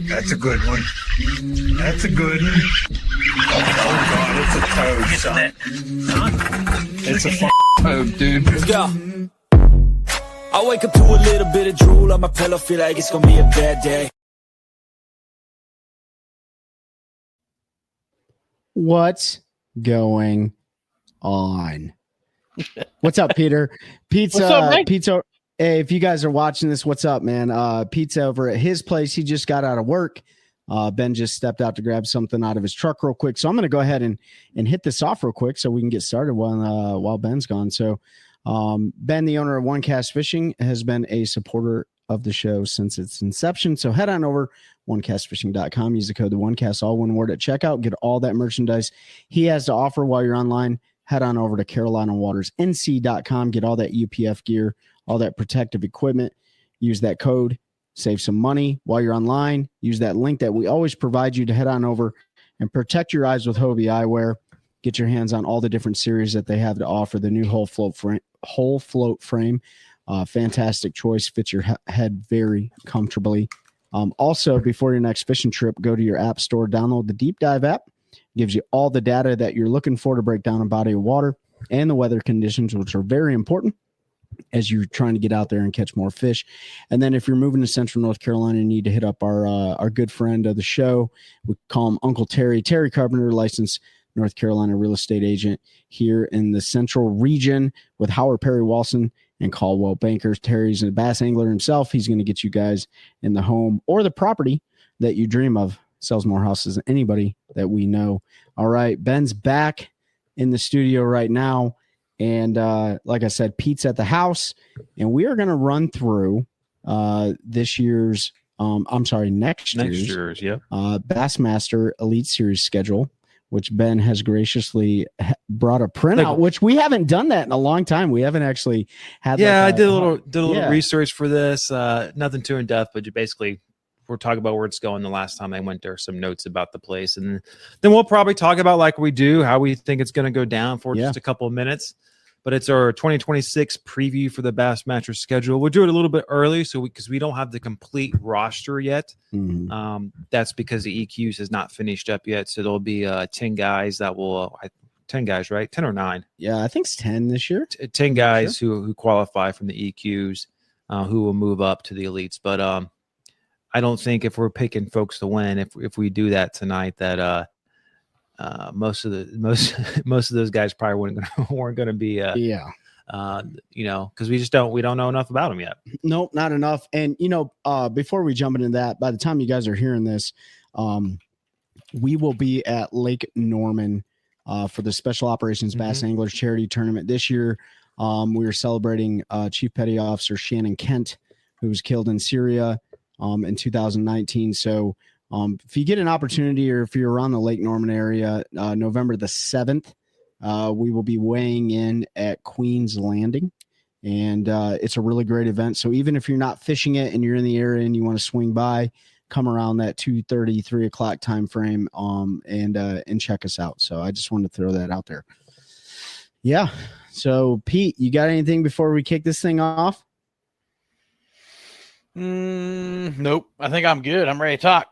That's a good one. That's a good one. Oh, God, it's a toad, son. It's a toad, dude. Yeah. I wake up to a little bit of drool on my pillow, feel like it's gonna be a bad day. What's going on? What's up, Peter? Pizza. What's up, man? Pizza. Hey, if you guys are watching this, what's up, man? Pizza over at his place. He just got out of work. Ben just stepped out to grab something out of his truck real quick. So I'm going to go ahead and hit this off real quick so we can get started while Ben's gone. So Ben, the owner of OneCast Fishing, has been a supporter of the show since its inception. So head on over OneCastFishing.com. Use the code TheOneCast, all one word at checkout. Get all that merchandise he has to offer while you're online. Head on over to CarolinaWatersNC.com. Get all that UPF gear, all that protective equipment. Use that code. Save some money while you're online. Use that link that we always provide you to head on over and protect your eyes with Hobie Eyewear. Get your hands on all the different series that they have to offer. The new whole float frame. Fantastic choice. Fits your head very comfortably. Also, before your next fishing trip, go to your app store, download the Deep Dive app. Gives you all the data that you're looking for to break down a body of water and the weather conditions, which are very important as you're trying to get out there and catch more fish. And then if you're moving to Central North Carolina, you need to hit up our good friend of the show. We call him Uncle Terry Carpenter, licensed North Carolina real estate agent here in the central region with Howard Perry Walson and Caldwell Bankers. Terry's a bass angler himself. He's going to get you guys in the home or the property that you dream of. Sells more houses than anybody that we know. All right, Ben's back in the studio right now. And like I said, Pete's at the house. And we are going to run through next year's Bassmaster Elite Series schedule, which Ben has graciously brought a printout, which we haven't done that in a long time. We haven't actually had. Yeah, I did a little research for this. Nothing too in depth, but you basically we're talking about where it's going. The last time I went there, some notes about the place, and then we'll probably talk about, like we do, how we think it's going to go down for just a couple of minutes. But it's our 2026 preview for the Bassmaster schedule. We'll do it a little bit early, because we don't have the complete roster yet. Mm-hmm. That's because the EQs has not finished up yet. So there'll be 10 guys that will 10 guys, right? 10 or 9? Yeah, I think it's 10 this year. 10 guys who qualify from the EQs, who will move up to the elites. But I don't think if we're picking folks to win, if we do that tonight, that most of those guys probably weren't going to be because we don't know enough about them yet. Nope, not enough. And before we jump into that, by the time you guys are hearing this, we will be at Lake Norman for the Special Operations Bass Anglers Charity Tournament this year. We are celebrating Chief Petty Officer Shannon Kent, who was killed in Syria in 2019. So if you get an opportunity, or if you're around the Lake Norman area, November the 7th, we will be weighing in at Queen's Landing, and it's a really great event. So even if you're not fishing it and you're in the area and you want to swing by, come around that 2:30, 3 o'clock time frame, and check us out. So I just wanted to throw that out there. Yeah. So Pete, you got anything before we kick this thing off? Nope. I think I'm good. I'm ready to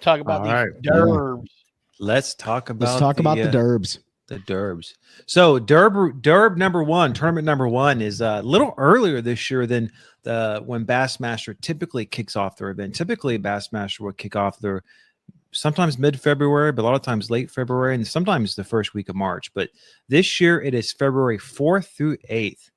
talk about the derbs. Let's talk about the derbs. The derbs. So derb number one, tournament number one, is a little earlier this year than when Bassmaster typically kicks off their event. Typically, Bassmaster would kick off their sometimes mid-February, but a lot of times late February, and sometimes the first week of March. But this year it is February 4th through 8th.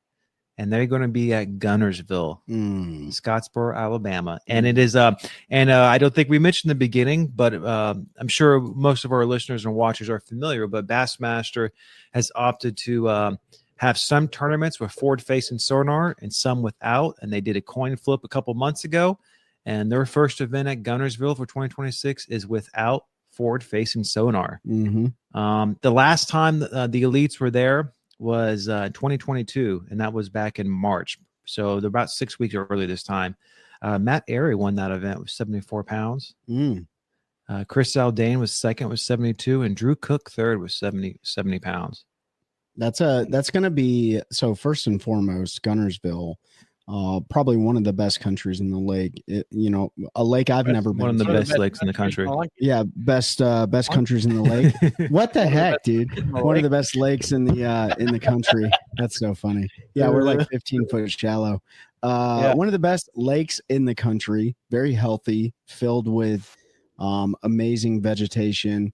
And they're going to be at Gunnersville, Scottsboro, Alabama. And it is, I don't think we mentioned in the beginning, but I'm sure most of our listeners and watchers are familiar, but Bassmaster has opted to have some tournaments with forward-facing sonar and some without. And they did a coin flip a couple months ago. And their first event at Gunnersville for 2026 is without forward-facing sonar. The last time the elites were there was 2022, and that was back in March. So they're about 6 weeks early this time. Matt Airy won that event with 74 pounds. Chris Zaldane was second with 72, and Drew Cook third with 70 pounds. That's going to be, so first and foremost, Gunnersville Probably one of the best countries in the lake. A lake I've never been. One of the to. best lakes in the country. Yeah, best countries in the lake. What the heck, dude? One of the best lakes in the country. That's so funny. Yeah, we're like 15 foot shallow. One of the best lakes in the country. Very healthy, filled with amazing vegetation.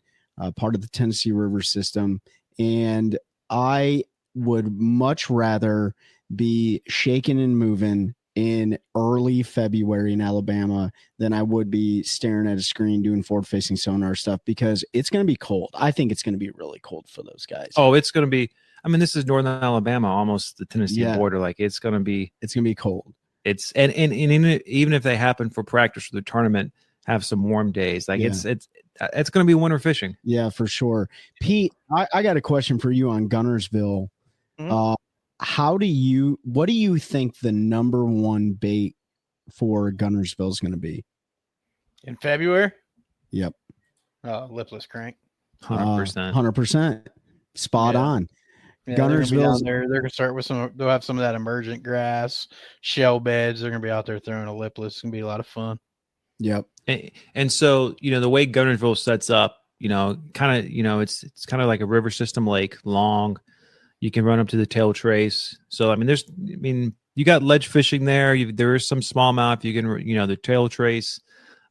Part of the Tennessee River system, and I would much rather be shaking and moving in early February in Alabama than I would be staring at a screen doing forward-facing sonar stuff, because it's going to be cold. I think it's going to be really cold for those guys. Oh, it's going to be. I mean, this is northern Alabama, almost the Tennessee border. Like it's going to be cold. It's and even if they happen for practice or the tournament, have some warm days. Like it's going to be winter fishing. Yeah, for sure. Pete, I got a question for you on Gunnersville. Mm-hmm. What do you think the number one bait for Gunnersville is going to be in February? Yep. Lipless crank. 100%. 100%. Spot on. Yeah, Gunnersville, they're going to start with they'll have some of that emergent grass, shell beds. They're going to be out there throwing a lipless. It's going to be a lot of fun. Yep. And so, the way Gunnersville sets up, it's kind of like a river system lake, long. You can run up to the tail trace. So, you got ledge fishing there. There is some smallmouth. You can, the tail trace,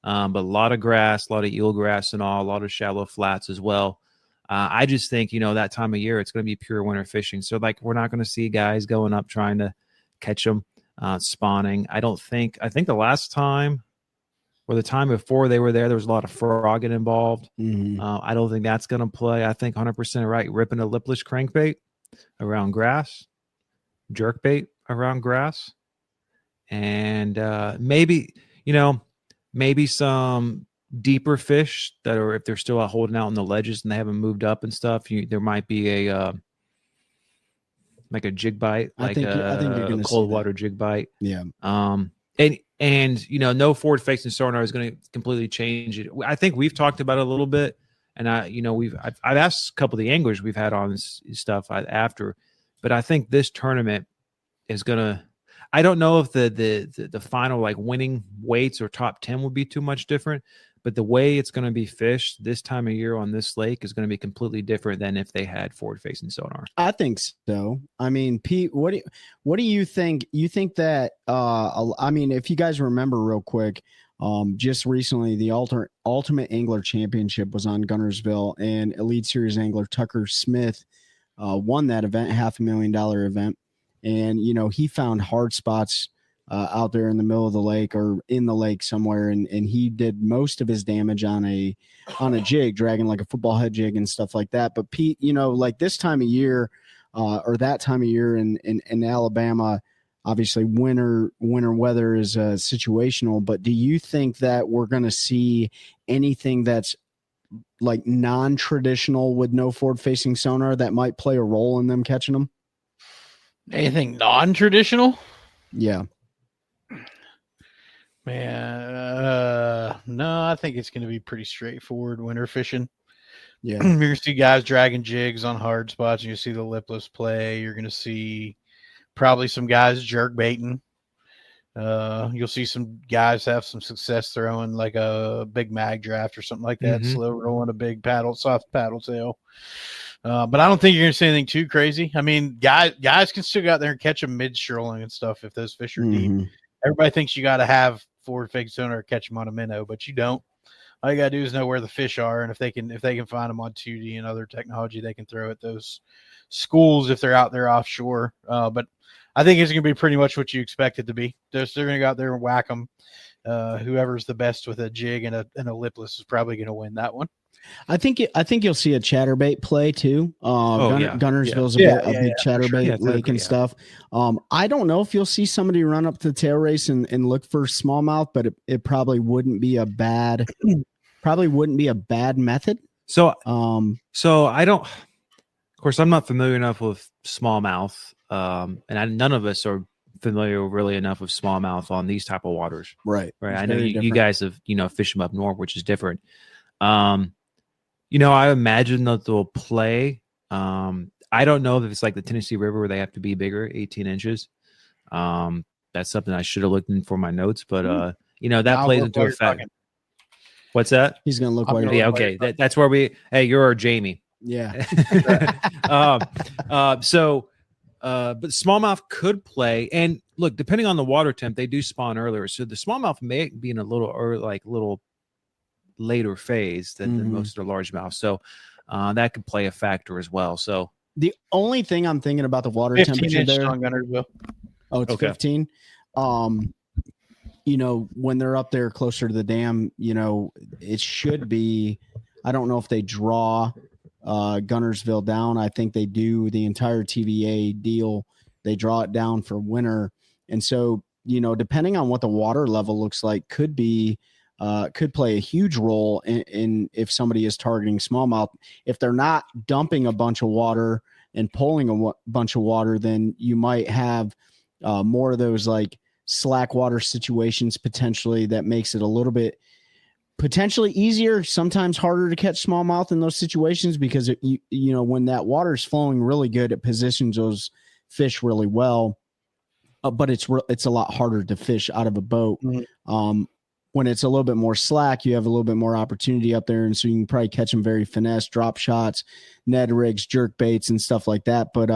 but a lot of grass, a lot of eelgrass and all, a lot of shallow flats as well. I just think, that time of year, it's going to be pure winter fishing. So, we're not going to see guys going up trying to catch them, spawning. I think the last time or the time before they were there was a lot of frogging involved. Mm-hmm. I don't think that's going to play. I think 100% right. Ripping a lipless crankbait around grass, jerkbait around grass, and maybe some deeper fish that are, if they're still out holding out on the ledges and they haven't moved up and stuff, there might be a like a jig bite, like I think you're gonna cold water jig bite. Yeah. And no forward facing sonar is going to completely change it. I think we've talked about it a little bit, and I've asked a couple of the anglers we've had on this stuff after, but I think this tournament is going to. I don't know if the final winning weights or top 10 will be too much different, but the way it's going to be fished this time of year on this lake is going to be completely different than if they had forward facing sonar. I think so. Pete, what do you think? You think that if you guys remember real quick, just recently the Ultimate Angler Championship was on Gunnersville, and Elite Series angler Tucker Smith won that event, $500,000 event. And, he found hard spots out there in the middle of the lake or in the lake somewhere. And he did most of his damage on a jig, dragging like a football head jig and stuff like that. But Pete, this time of year or that time of year in Alabama, obviously winter weather is situational. But do you think that we're going to see anything that's like non-traditional with no forward facing sonar that might play a role in them catching them? Anything non-traditional? Yeah. Man, no, I think it's going to be pretty straightforward winter fishing. Yeah. You're going to see guys dragging jigs on hard spots. You see the lipless play. You're going to see probably some guys jerk baiting. You'll see some guys have some success throwing like a big mag draft or something like that, slow rolling a big soft paddle tail. But I don't think you're going to see anything too crazy. Guys can still go out there and catch them mid-strolling and stuff if those fish are deep. Everybody thinks you got to have forward facing sonar to catch them on a minnow, but you don't. All you got to do is know where the fish are, and if they can find them on 2D and other technology, they can throw at those schools if they're out there offshore. But I think it's going to be pretty much what you expect it to be. They're going to go out there and whack them. Whoever's the best with a jig and a lipless is probably going to win that one. I think you'll see a chatterbait play too. Gunnersville's a big chatterbait lake and stuff. I don't know if you'll see somebody run up to the tail race and look for smallmouth, but it probably wouldn't be a bad method. So I don't. Of course, I'm not familiar enough with smallmouth, and none of us are familiar really enough with smallmouth on these type of waters. Right. I know you guys have fished them up north, which is different. I imagine that they'll play. I don't know if it's like the Tennessee River where they have to be bigger, 18 inches. But That's something I should have looked in for my notes, but that plays into effect. What's that? He's gonna look. Yeah, okay. That's where we. Hey, you're our Jamie. Yeah. But smallmouth could play, and look, depending on the water temp, they do spawn earlier. So the smallmouth may be in a little later phase than most of the largemouth. So that could play a factor as well. So the only thing I'm thinking about the water temperature there. Oh, it's 15. When they're up there closer to the dam, it should be. I don't know if they draw Gunnersville down. I think they do the entire TVA deal. They draw it down for winter. And so, depending on what the water level looks like, could play a huge role in if somebody is targeting smallmouth. If they're not dumping a bunch of water and pulling a bunch of water, then you might have more of those like slack water situations potentially that makes it a little bit potentially easier, sometimes harder to catch smallmouth in those situations because when that water is flowing really good, it positions those fish really well. But it's a lot harder to fish out of a boat. When it's a little bit more slack, you have a little bit more opportunity up there, and so you can probably catch them very finesse, drop shots, Ned rigs, jerk baits, and stuff like that. But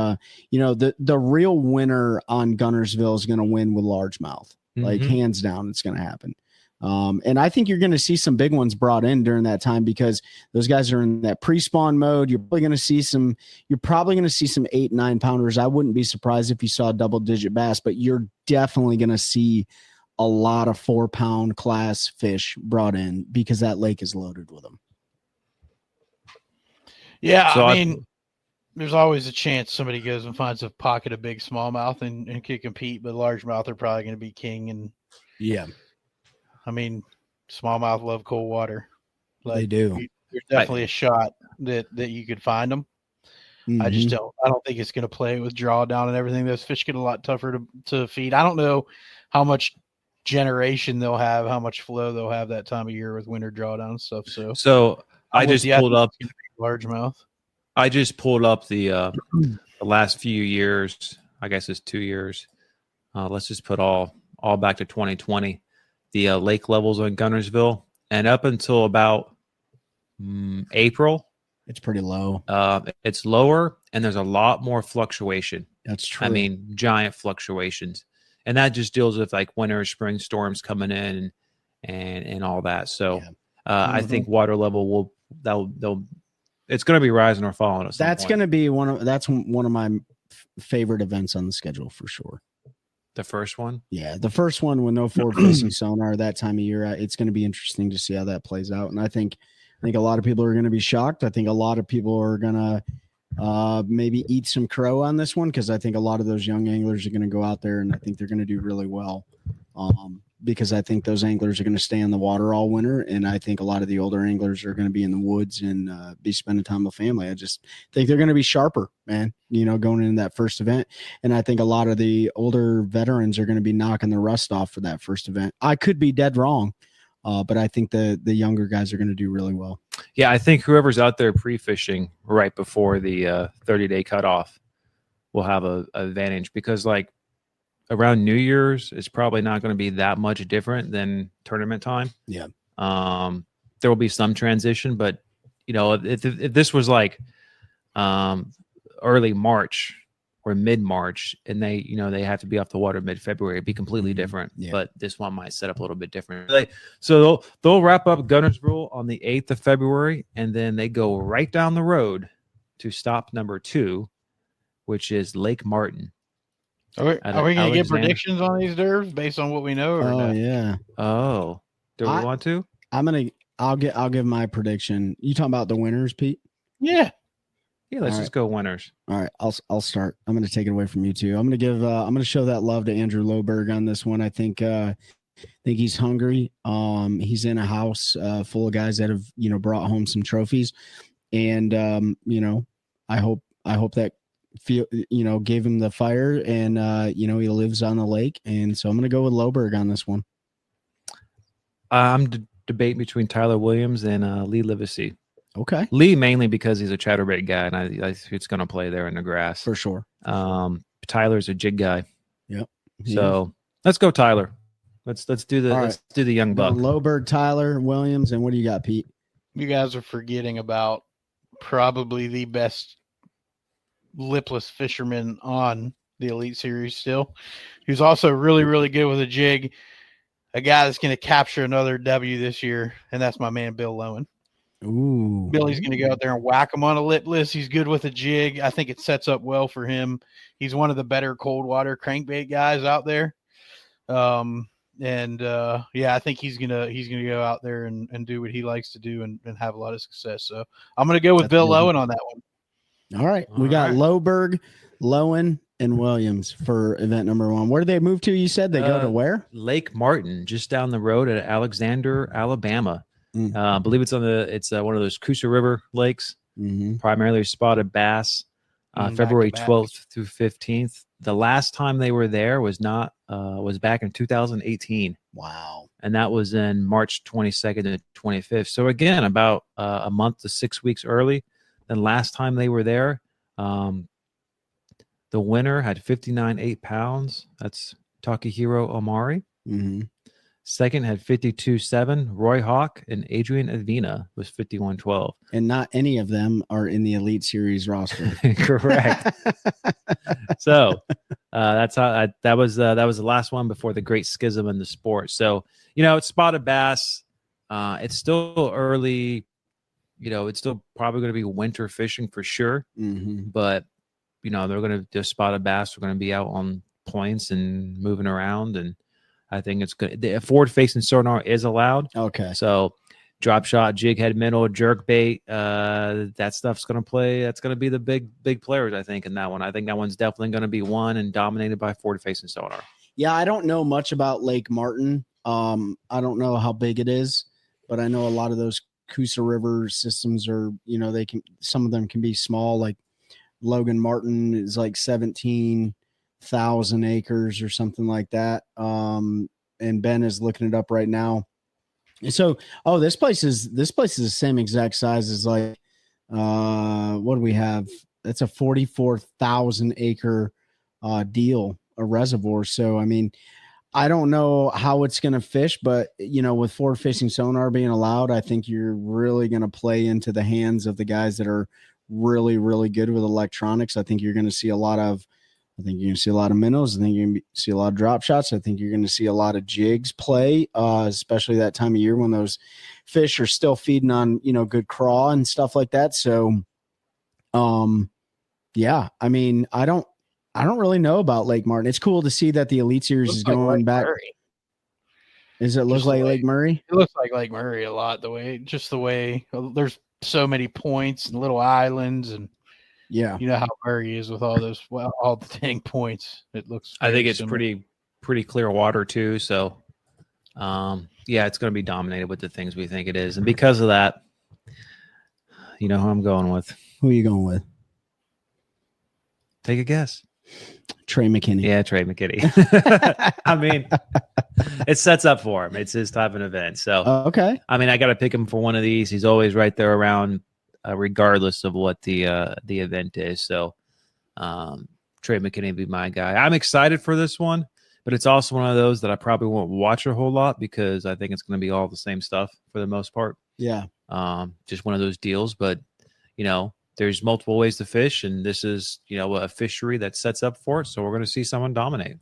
the real winner on Gunnersville is going to win with largemouth, like hands down, it's going to happen. And I think you're going to see some big ones brought in during that time because those guys are in that pre-spawn mode. You're probably going to see some 8-9 pounders. I wouldn't be surprised if you saw a double-digit bass, but you're definitely going to see a lot of 4-pound class fish brought in because that lake is loaded with them. Yeah, so I mean, there's always a chance somebody goes and finds a pocket of big smallmouth and can compete, but largemouth are probably going to be king. And yeah, I mean, smallmouth love cold water. They do. There's definitely a shot that you could find them. I don't think it's going to play with drawdown and everything. Those fish get a lot tougher to feed. I don't know how much generation they'll have, how much flow they'll have that time of year with winter drawdown and stuff. So I just pulled up largemouth. I just pulled up the last few years. I guess it's 2 years. Let's just put all back to 2020. The lake levels on Gunnersville, and up until about April, it's pretty low. It's lower, and there's a lot more fluctuation. That's true. I mean, giant fluctuations. And that just deals with like winter, spring storms coming in and all that. So I think water level it's going to be rising or falling. That's going to be one of my favorite events on the schedule for sure. The first one? Yeah, the first one with no forward-facing sonar that time of year. It's going to be interesting to see how that plays out. And I think a lot of people are going to be shocked. I think a lot of people are going to maybe eat some crow on this one because I think a lot of those young anglers are going to go out there and I think they're going to do really well because I think those anglers are going to stay in the water all winter, and I think a lot of the older anglers are going to be in the woods and be spending time with family. I just think they're going to be sharper, man, going into that first event, and I think a lot of the older veterans are going to be knocking the rust off for that first event. I could be dead wrong, but I think the younger guys are going to do really well. Yeah, I think whoever's out there pre-fishing right before the 30-day cutoff will have a advantage because, like, around New Year's, it's probably not going to be that much different than tournament time. Yeah. There will be some transition, but, if this was like early March or mid-March and they have to be off the water mid-February, it'd be completely different. Yeah. But this one might set up a little bit different. So they'll wrap up Gunnersville on the 8th of February, and then they go right down the road to stop number 2, which is Lake Martin. Are we going to get predictions on these dervs based on what we know? Or not? Yeah. Oh, do we want to? I'll give my prediction. You talking about the winners, Pete? Yeah. Yeah, let's just go winners. All right, I'll start. I'm going to take it away from you two. I'm going to show that love to Andrew Loberg on this one. I think he's hungry. He's in a house full of guys that have brought home some trophies, and I hope that gave him the fire, and he lives on the lake, and so I'm going to go with Loberg on this one. I'm debating between Tyler Williams and Lee Livesey. Okay. Lee mainly because he's a chatterbait guy, and I it's going to play there in the grass for sure. Tyler's a jig guy. Yep. So Let's go, Tyler. Let's do the All let's do the young buck. Lowberg, Tyler, Williams, and what do you got, Pete? You guys are forgetting about probably the best lipless fisherman on the Elite Series still, who's also really, really good with a jig. A guy that's going to capture another W this year, and that's my man Bill Lowen. Ooh, Billy's going to go out there and whack him on a lipless. He's good with a jig. I think it sets up well for him. He's one of the better cold water crankbait guys out there. I think he's gonna go out there and do what he likes to do and have a lot of success. So I'm gonna go with Bill Lowen on that one. All right. We got Lowberg, Lowen, and Williams for event number 1. Where do they move to? You said they go to where? Lake Martin, just down the road at Alexander, Alabama. I believe it's one of those Coosa River lakes, primarily spotted bass. February 12th through 15th. The last time they were there was back in 2018. Wow. And that was in March 22nd to 25th. So again, about a month to 6 weeks early than last time they were there. The winner had 59 8-pounds. That's Takahiro Omari. Second had 52.7. Roy Hawk, and Adrian Avina was 51.12. And not any of them are in the Elite Series roster. Correct. So that's how that was the last one before the great schism in the sport. So it's spotted bass. It's still early. It's still probably going to be winter fishing for sure. But they're going to just spotted bass. We're going to be out on points and moving around, and I think it's good. The forward-facing sonar is allowed. Okay. So drop shot, jig head minnow, jerk bait, that stuff's going to play. That's going to be the big players, I think, in that one. I think that one's definitely going to be won and dominated by forward-facing sonar. Yeah, I don't know much about Lake Martin. I don't know how big it is, but I know a lot of those Coosa River systems are, some of them can be small. Like Logan Martin is like 17,000 acres or something like that. And Ben is looking it up right now. So, this place is the same exact size as like, what do we have? That's a 44,000 acre deal, a reservoir. So, I mean, I don't know how it's going to fish, but with forward facing sonar being allowed, I think you're really going to play into the hands of the guys that are really, really good with electronics. I think you're going to see a lot of minnows. I think you're going to see a lot of drop shots. I think you're going to see a lot of jigs play, especially that time of year when those fish are still feeding on, good craw and stuff like that. So, yeah, I mean, I don't really know about Lake Martin. It's cool to see that the Elite Series is going back. Murray. Does it look like Lake Murray? It looks like Lake Murray a lot. The way there's so many points and little islands, and yeah, you know how Murray is with all those, all the dang points. It looks. I think it's pretty clear water too. So, yeah, it's going to be dominated with the things we think it is, and because of that, you know who I'm going with. Who are you going with? Take a guess. Trey McKinney. Yeah, Trey McKinney. I mean, it sets up for him. It's his type of event. So, okay. I mean, I got to pick him for one of these. He's always right there around, regardless of what the event is. So, Trey McKinney would be my guy. I'm excited for this one, but it's also one of those that I probably won't watch a whole lot because I think it's going to be all the same stuff for the most part. Yeah. Just one of those deals, but there's multiple ways to fish, and this is, a fishery that sets up for it. So we're going to see someone dominate.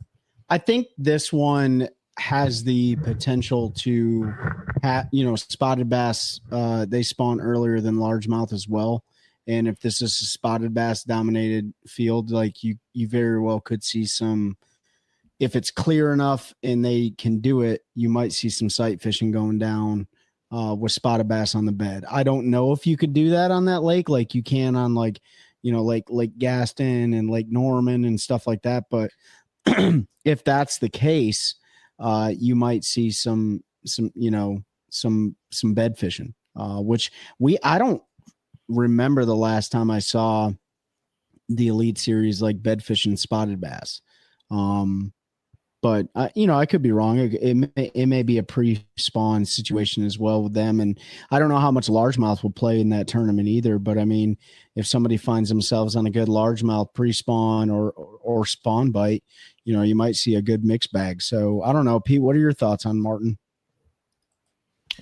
I think this one has the potential to have, spotted bass. They spawn earlier than largemouth as well. And if this is a spotted bass dominated field, like you very well could see some, if it's clear enough and they can do it, you might see some sight fishing going down. With spotted bass on the bed. I don't know if you could do that on that lake like you can on Lake Gaston and Lake Norman and stuff like that. But if that's the case, you might see some bed fishing, which I don't remember the last time I saw the Elite Series like bed fishing spotted bass. but I could be wrong. It may be a pre-spawn situation as well with them, and I don't know how much largemouth will play in that tournament either. But I mean, if somebody finds themselves on a good largemouth pre-spawn or spawn bite, you might see a good mixed bag. So I don't know, Pete. What are your thoughts on Martin?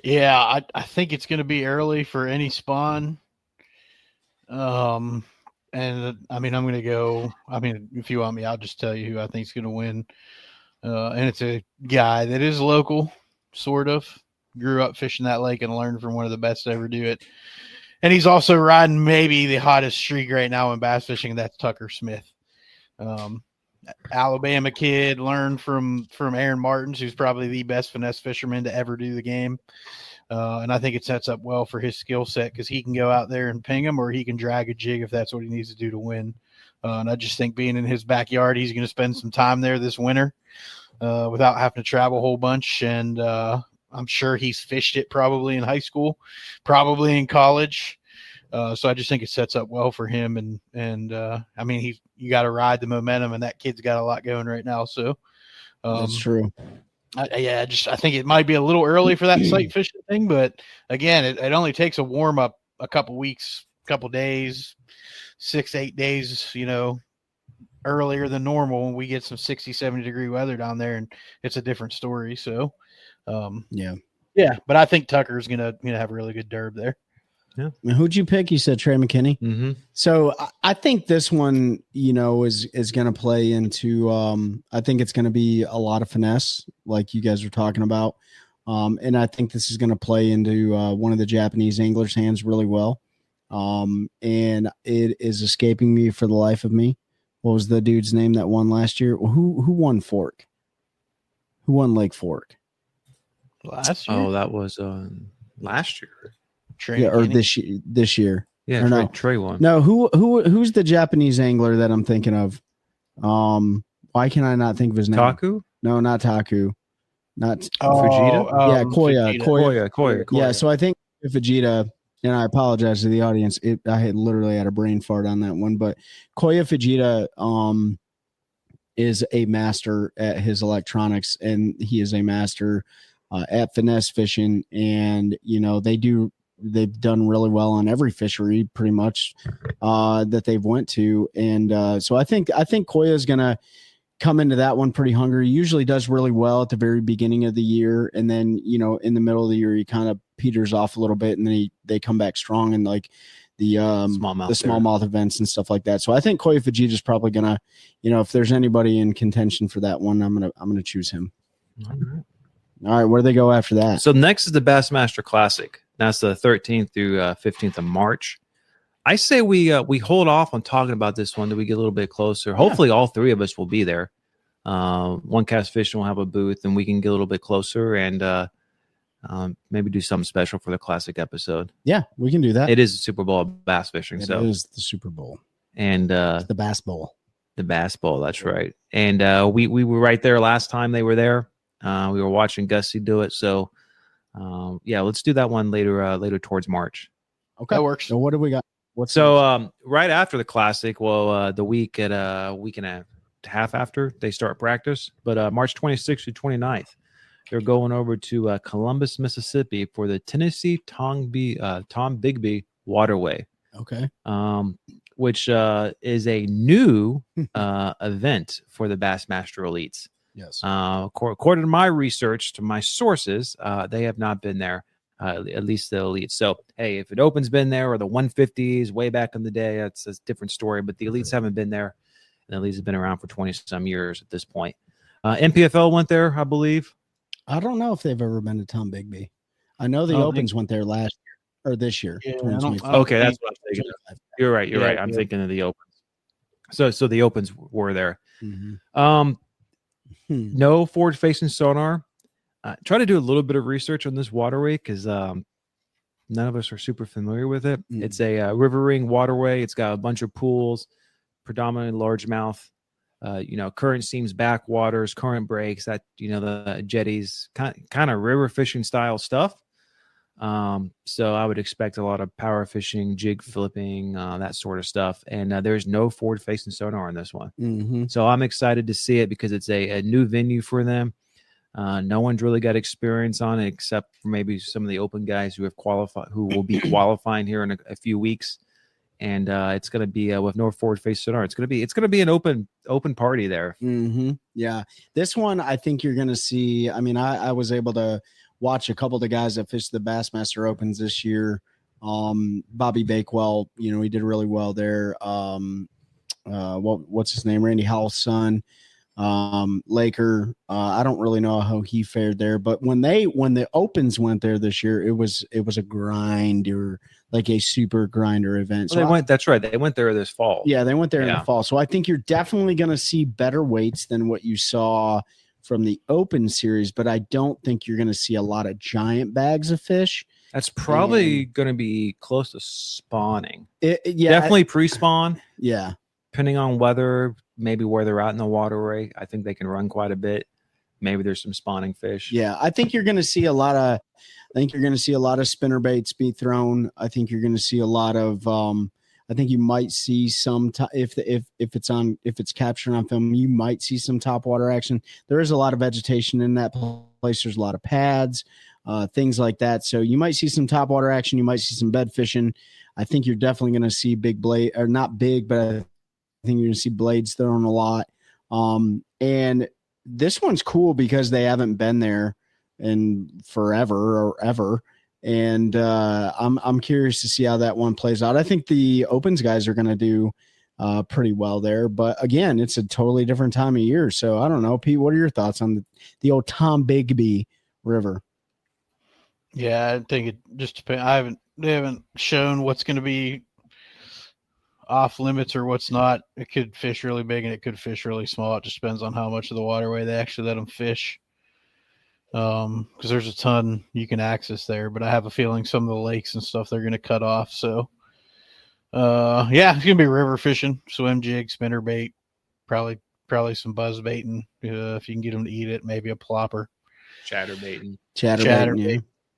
Yeah, I think it's going to be early for any spawn. And I mean, I'm going to go. I mean, if you want me, I'll just tell you who I think is going to win. And it's a guy that is local, sort of. Grew up fishing that lake and learned from one of the best to ever do it. And he's also riding maybe the hottest streak right now in bass fishing. That's Tucker Smith. Alabama kid, learned from Aaron Martins, who's probably the best finesse fisherman to ever do the game. And I think it sets up well for his skill set because he can go out there and ping him, or he can drag a jig if that's what he needs to do to win. And I just think being in his backyard, he's going to spend some time there this winter without having to travel a whole bunch. And I'm sure he's fished it probably in high school, probably in college. So I just think it sets up well for him. And I mean, you got to ride the momentum, and that kid's got a lot going right now. So That's true. I think it might be a little early for that sight fishing thing, but again, it only takes a warm up a couple weeks, couple days, 6-8 days, earlier than normal when we get some 60-70 degree weather down there, and it's a different story. So yeah, but I think Tucker's gonna have a really good derb there. Yeah. Who'd you pick? You said Trey McKinney. Mm-hmm. So I think this one, is going to play into, I think it's going to be a lot of finesse, like you guys were talking about. And I think this is going to play into one of the Japanese anglers' hands really well. And it is escaping me for the life of me. What was the dude's name that won last year? Who won Fork? Who won Lake Fork? Last year? Oh, that was last year. Trey or McKinney? this year. Yeah, Or Trey, no. Trey won. No, who's the Japanese angler that I'm thinking of? Why can I not think of his name? Taku? No, not Taku. Not Fujita? yeah, Koya. Fujita. Koya. Yeah, so I think Fujita, and I apologize to the audience. I had literally had a brain fart on that one, but Koya Fujita is a master at his electronics, and he is a master at finesse fishing, and they've done really well on every fishery pretty much that they've went to, and so I think Koya is gonna come into that one pretty hungry. He usually does really well at the very beginning of the year, and then in the middle of the year he kind of peters off a little bit, and then they come back strong in like the smallmouth events and stuff like that. So I think Koya Fujita is probably gonna, if there's anybody in contention for that one, I'm gonna choose him. All right, where do they go after that? So next is the Bassmaster Classic. That's the 13th through 15th of March. I say we hold off on talking about this one till we get a little bit closer. Hopefully, all three of us will be there. OneCast Fishing will have a booth, and we can get a little bit closer and maybe do something special for the Classic episode. Yeah, we can do that. It is the Super Bowl of bass fishing. It is the Super Bowl. And it's the Bass Bowl. The Bass Bowl, that's right. And we were right there last time they were there. We were watching Gussie do it. So, let's do that one later towards March. Okay. That works. So what do we got? Right after the Classic, the week and a half after they start practice, but March 26th to 29th, they're going over to Columbus, Mississippi for the Tennessee Tom Bigby Waterway. Okay. Which is a new event for the Bassmaster Elites. Yes. According to my research, to my sources, they have not been there, at least the Elites. So, hey, if it Open's been there or the 150s way back in the day, that's a different story. But the Elites haven't been there. And the Elites have been around for 20-some years at this point. NPFL went there, I believe. I don't know if they've ever been to Tom Bigby. I know the Opens went there last year or this year. Yeah, okay, that's what I'm thinking. You're right. Right. I'm thinking of the Opens. So the Opens were there. Mm-hmm. No forward-facing sonar. Try to do a little bit of research on this waterway because none of us are super familiar with it. Mm. It's a river ring waterway. It's got a bunch of pools, predominantly largemouth. Current seams, backwaters, current breaks. That the jetties, kind of river fishing style stuff. So I would expect a lot of power fishing, jig flipping, that sort of stuff. And there's no forward facing sonar on this one. Mm-hmm. So I'm excited to see it because it's a new venue for them. No one's really got experience on it except for maybe some of the open guys who have qualified, who will be qualifying here in a few weeks. And it's going to be with no forward face sonar. It's going to be an open party there. Mm-hmm. Yeah, this one I think you're going to see. I mean, I was able to watch a couple of the guys that fished the Bassmaster Opens this year. Bobby Bakewell, he did really well there. What's his name? Randy Howell's son. Laker. I don't really know how he fared there, but when the Opens went there this year, it was a grinder, like a super grinder event. So that's right. They went there this fall. Yeah, they went there in the fall. So I think you're definitely going to see better weights than what you saw from the Open series, but I don't think you're going to see a lot of giant bags of fish. That's probably going to be close to spawning. Yeah, definitely pre-spawn. Yeah. Depending on weather, maybe where they're out in the waterway, I think they can run quite a bit. Maybe there's some spawning fish. Yeah, I think you're going to see a lot of spinner baits be thrown. I think you're going to see a lot of I think you might see some if it's captured on film, you might see some topwater action. There is a lot of vegetation in that place. There's a lot of pads, things like that. So you might see some topwater action. You might see some bed fishing. I think you're definitely going to see big blade, or not big, but I think you're going to see blades thrown a lot. And this one's cool because they haven't been there in forever or ever. And I'm curious to see how that one plays out. I think the Opens guys are going to do pretty well there. But again, it's a totally different time of year. So I don't know. Pete, what are your thoughts on the old Tom Bigby River? Yeah, I think it just depends. They haven't shown what's going to be off limits or what's not. It could fish really big and it could fish really small. It just depends on how much of the waterway they actually let them fish. Because there's a ton you can access there, but I have a feeling some of the lakes and stuff they're going to cut off. So, yeah, it's going to be river fishing, swim jig, spinner bait, probably some buzz baiting if you can get them to eat it, maybe a plopper, Chatterbaiting.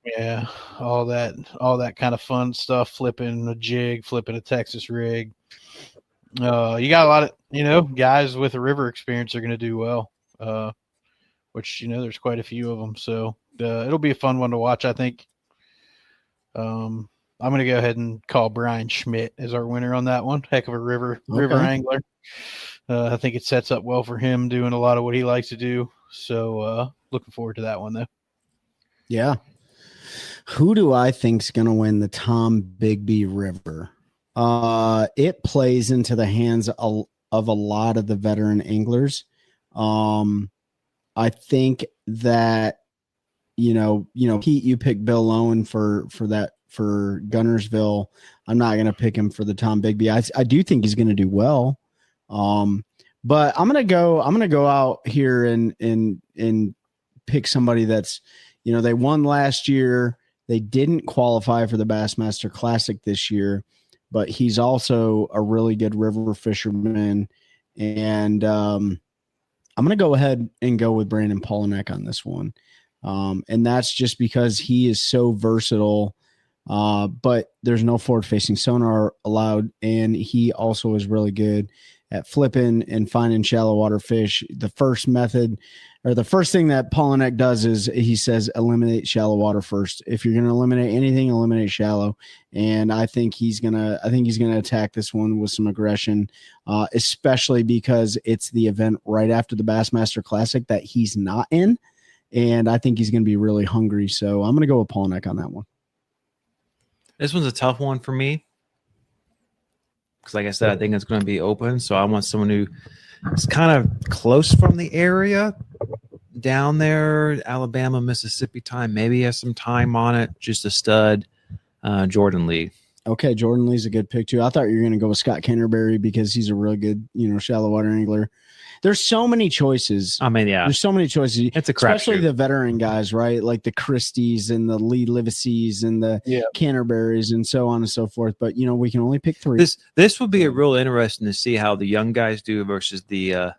Yeah, all that kind of fun stuff. Flipping a jig, flipping a Texas rig. You got a lot of guys with a river experience are going to do well. Which there's quite a few of them. So it'll be a fun one to watch, I think. I'm going to go ahead and call Brian Schmidt as our winner on that one. Heck of a river angler. I think it sets up well for him doing a lot of what he likes to do. So looking forward to that one, though. Yeah. Who do I think's going to win the Tom Bigby River? It plays into the hands of a lot of the veteran anglers. I think that, Pete, you picked Bill Lowen for Gunnersville. I'm not going to pick him for the Tom Bigby. I do think he's going to do well. But I'm going to go out here and pick somebody that's, they won last year. They didn't qualify for the Bassmaster Classic this year, but he's also a really good river fisherman. And, I'm going to go ahead and go with Brandon Polinek on this one. And that's just because he is so versatile, but there's no forward-facing sonar allowed, and he also is really good at flipping and finding shallow water fish. The first thing that Polinek does is he says, eliminate shallow water first. If you're going to eliminate anything, eliminate shallow. And I think he's going to attack this one with some aggression, especially because it's the event right after the Bassmaster Classic that he's not in. And I think he's going to be really hungry. So I'm going to go with Polinek on that one. This one's a tough one for me. Because like I said, I think it's going to be open. So I want someone who is kind of close from the area down there, Alabama, Mississippi time. Maybe has some time on it. Just a stud, Jordan Lee. Okay, Jordan Lee's a good pick too. I thought you were going to go with Scott Canterbury because he's a really good, shallow water angler. There's so many choices. I mean, yeah. There's so many choices. It's a crap especially shoot. The veteran guys, right? Like the Christies and the Lee Liviseys and the Canterburys and so on and so forth. But, we can only pick three. This would be a real interesting to see how the young guys do versus the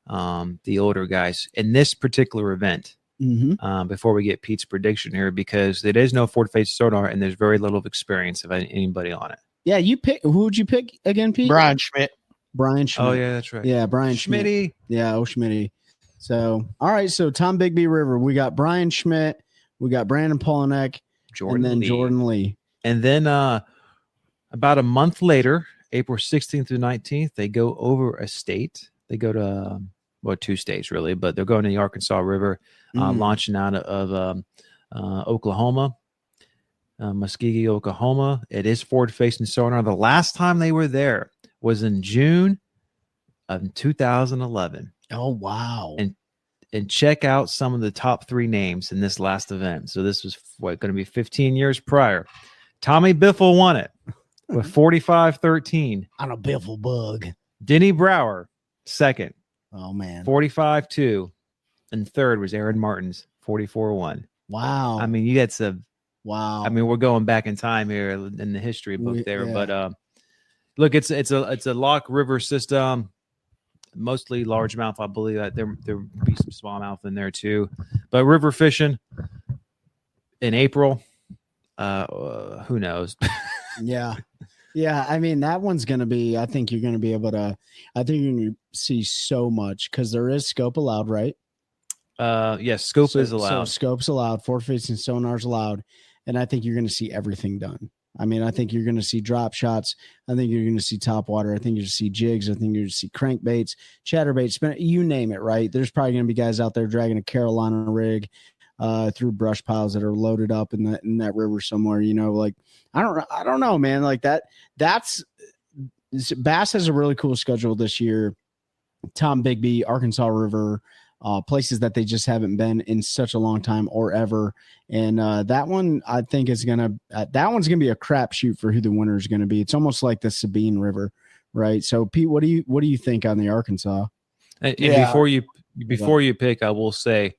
older guys in this particular event. before we get Pete's prediction here, because there is no forward-facing sonar and there's very little experience of anybody on it. Yeah, who would you pick again, Pete? Brian Schmidt. Brian Schmidt. Oh yeah, that's right. Yeah, Brian Schmidt. Schmitty. Yeah, Schmitty. So, all right. So Tom Bigby River, we got Brian Schmidt, we got Brandon Polinick, Jordan Lee. And then about a month later, April 16th through 19th, they go over a state. They go to 2 states really, but they're going to the Arkansas River, launching out of Oklahoma, Muskogee, Oklahoma. It is forward-facing sonar. The last time they were there was in June of 2011. Oh wow! And check out some of the top 3 names in this last event. So this was going to be 15 years prior. Tommy Biffle won it with 45-13 on a Biffle bug. Denny Brower second. Oh man, 45-2, and third was Aaron Martins 44-1. Wow! I mean, you get some. Wow! I mean, we're going back in time here in the history book there, but look, it's a lock river system. Mostly largemouth, I believe that there will be some smallmouth in there too. But river fishing in April, who knows? Yeah. I mean, that one's going to be, I think you're going to be able to, I think you're going to see so much because there is scope allowed, right? Yes, scope is allowed. So scope's allowed, forward-facing sonar's allowed, and I think you're going to see everything done. I mean, I think you're going to see drop shots. I think you're going to see top water. I think you're going to see jigs. I think you're going to see crankbaits, chatterbaits, you name it, right? There's probably going to be guys out there dragging a Carolina rig through brush piles that are loaded up in that river somewhere. You know, like I don't know, man. Like that's Bass has a really cool schedule this year. Tom Bigby, Arkansas River. Places that they just haven't been in such a long time or ever. And that one, I think is going to, that one's going to be a crapshoot for who the winner is going to be. It's almost like the Sabine River, right? So Pete, what do you think on the Arkansas? And before you pick, I will say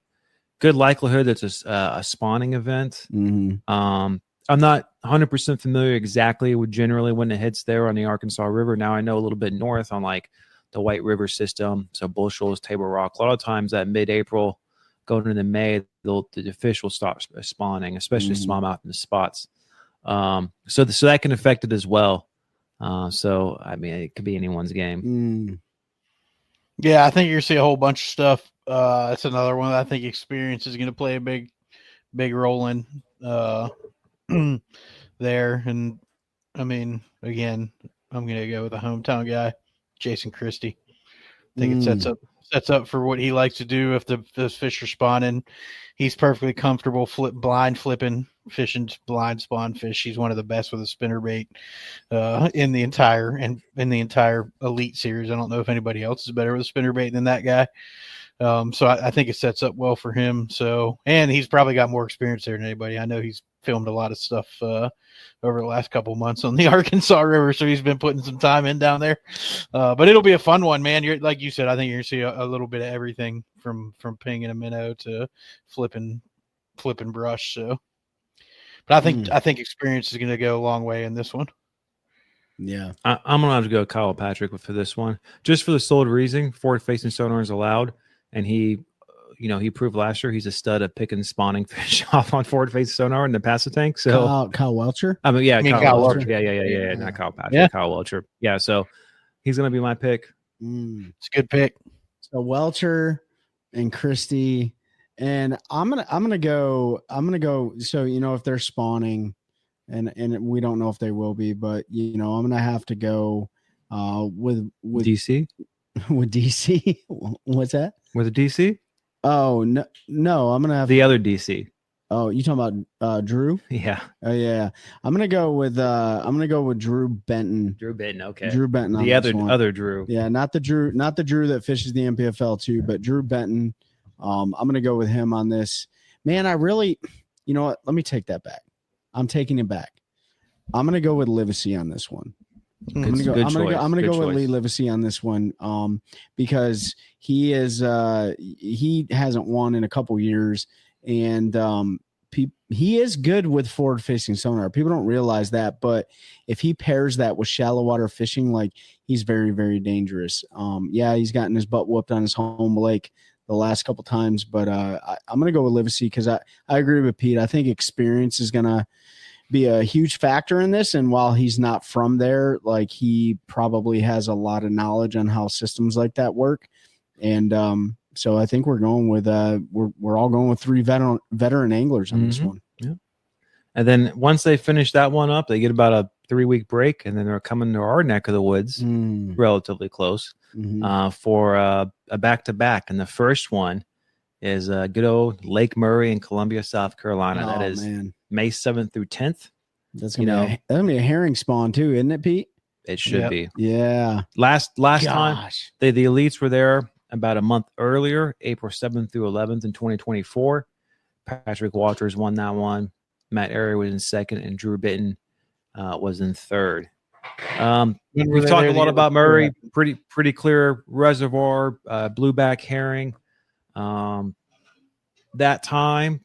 good likelihood it's a spawning event. I'm not 100% familiar exactly with generally when it hits there on the Arkansas River. Now I know a little bit north on like the White River system, so Bull Shoals, Table Rock. A lot of times at mid-April, going into May, the fish will stop spawning, especially smallmouth in the spots. So that can affect it as well. So I mean, it could be anyone's game. Yeah, I think you're gonna see a whole bunch of stuff. That's another one that I think experience is going to play a big role in there. And I mean, again, I'm going to go with a hometown guy, Jason Christie. I think it sets up for what he likes to do. If those fish are spawning, he's perfectly comfortable flipping, fishing blind spawn fish. He's one of the best with a spinnerbait in the entire Elite series. I don't know if anybody else is better with a spinnerbait than that guy. So I think it sets up well for him. So, and he's probably got more experience there than anybody. I know he's filmed a lot of stuff over the last couple months on the Arkansas River, so he's been putting some time in down there. But it'll be a fun one, man. You're like you said, I think you're gonna see a little bit of everything from pinging a minnow to flipping brush. So, but I think experience is gonna go a long way in this one. Yeah, I'm gonna have to go Kyle Patrick for this one, just for the sole reason forward-facing sonar is allowed, and he proved last year he's a stud at picking spawning fish off on forward-facing sonar in the Passive Tank. So Kyle Welcher. I mean, yeah, Kyle Welcher. Yeah, not Kyle Patrick. Yeah. Kyle Welcher. Yeah, so he's gonna be my pick. It's a good pick. So Welcher and Christie, and I'm gonna go. So if they're spawning. And we don't know if they will be, but I'm gonna have to go with DC. With DC. What's that? With a DC? Oh no, I'm gonna have the other DC. Oh, you talking about Drew? Yeah. Oh yeah. I'm gonna go with Drew Benton. Drew Benton, okay. Drew Benton. The other Drew. Yeah, not the Drew that fishes the MPFL too, but Drew Benton. I'm gonna go with him on this. Man, I really, you know what? Let me take that back. I'm taking it back. I'm gonna go with Livesey on this one. I'm gonna go with Lee Livesey on this one. Because he hasn't won in a couple years, and he is good with forward facing sonar. People don't realize that, but if he pairs that with shallow water fishing, like he's very, very dangerous. Yeah, he's gotten his butt whooped on his home lake the last couple times, but I'm going to go with Livesey because I agree with Pete. I think experience is going to be a huge factor in this. And while he's not from there, like he probably has a lot of knowledge on how systems like that work. And so I think we're going with we're all going with 3 veteran anglers on this one. Yeah. And then once they finish that one up, they get about a 3-week break, and then they're coming to our neck of the woods, relatively close, for a back-to-back. And the first one is good old Lake Murray in Columbia, South Carolina. That is May 7th through 10th. That's gonna be a herring spawn too, isn't it, Pete? It should be. Yeah. Last time the elites were there about a month earlier, April 7th through 11th in 2024. Patrick Walters won that one. Matt Airy was in second, and Drew Bitton was in third. We've talked a lot about Murray. Pretty clear reservoir, blueback herring. That time,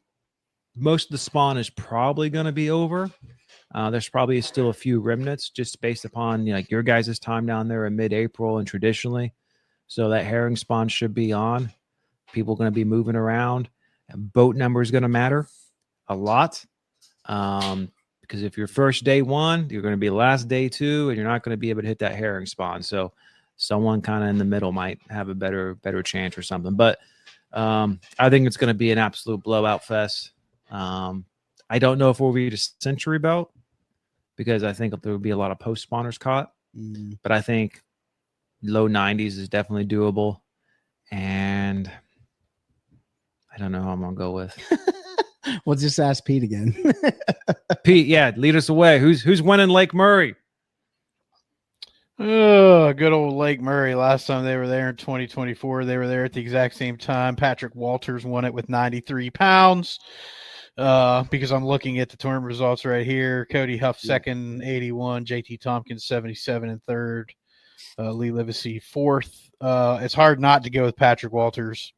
most of the spawn is probably going to be over. There's probably still a few remnants, just based upon like your guys' time down there in mid-April and traditionally. So that herring spawn should be on. People going to be moving around. Boat number is going to matter a lot. Because if you're first day 1, you're going to be last day 2, and you're not going to be able to hit that herring spawn. So someone kind of in the middle might have a better chance or something. But I think it's going to be an absolute blowout fest. I don't know if we'll reach a century belt because I think there will be a lot of post spawners caught. But I think low 90s is definitely doable. And I don't know how I'm going to go with. We'll just ask Pete again. Pete, lead us away. Who's winning Lake Murray? Oh, good old Lake Murray. Last time they were there in 2024, they were there at the exact same time. Patrick Walters won it with 93 pounds. Because I'm looking at the tournament results right here. Cody Huff second, 81. JT Tompkins 77 and third. Lee Livesey fourth. It's hard not to go with Patrick Walters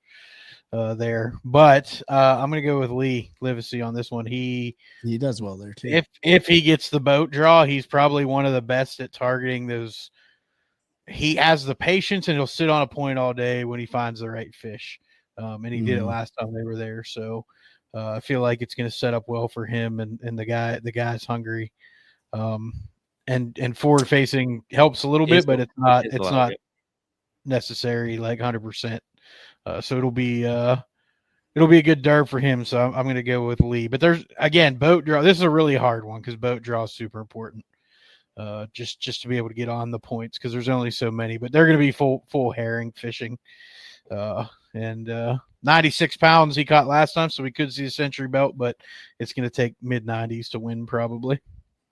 there, but I'm going to go with Lee Livesey on this one. He does well there too. If he gets the boat draw, he's probably one of the best at targeting those. He has the patience, and he'll sit on a point all day when he finds the right fish. And he did it last time they were there. So I feel like it's going to set up well for him, and the guy's hungry. And forward facing helps a little bit, but it's not necessary like 100%. So it'll be a good derb for him. So I'm going to go with Lee. But there's again boat draw. This is a really hard one because boat draw is super important. Just to be able to get on the points because there's only so many. But they're going to be full herring fishing. And 96 pounds he caught last time, so we could see a century belt, but it's going to take mid 90s to win probably.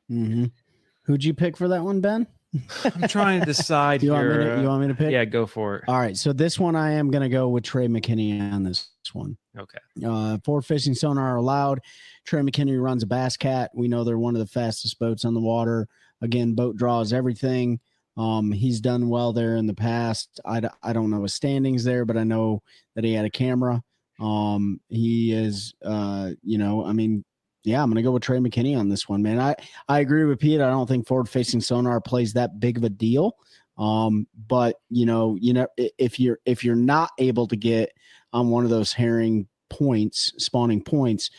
Who'd you pick for that one, Ben? I'm trying to decide you here. Want me to pick? Yeah, go for it. All right. So this one, I am going to go with Trey McKinney on this one. Okay. Forward fishing sonar allowed. Trey McKinney runs a Bass Cat. We know they're one of the fastest boats on the water. Again, boat draws everything. He's done well there in the past. I don't know his standings there, but I know that he had a camera. He is, I'm going to go with Trey McKinney on this one, man. I agree with Pete. I don't think forward-facing sonar plays that big of a deal. But if you're not able to get on one of those herring points, spawning points,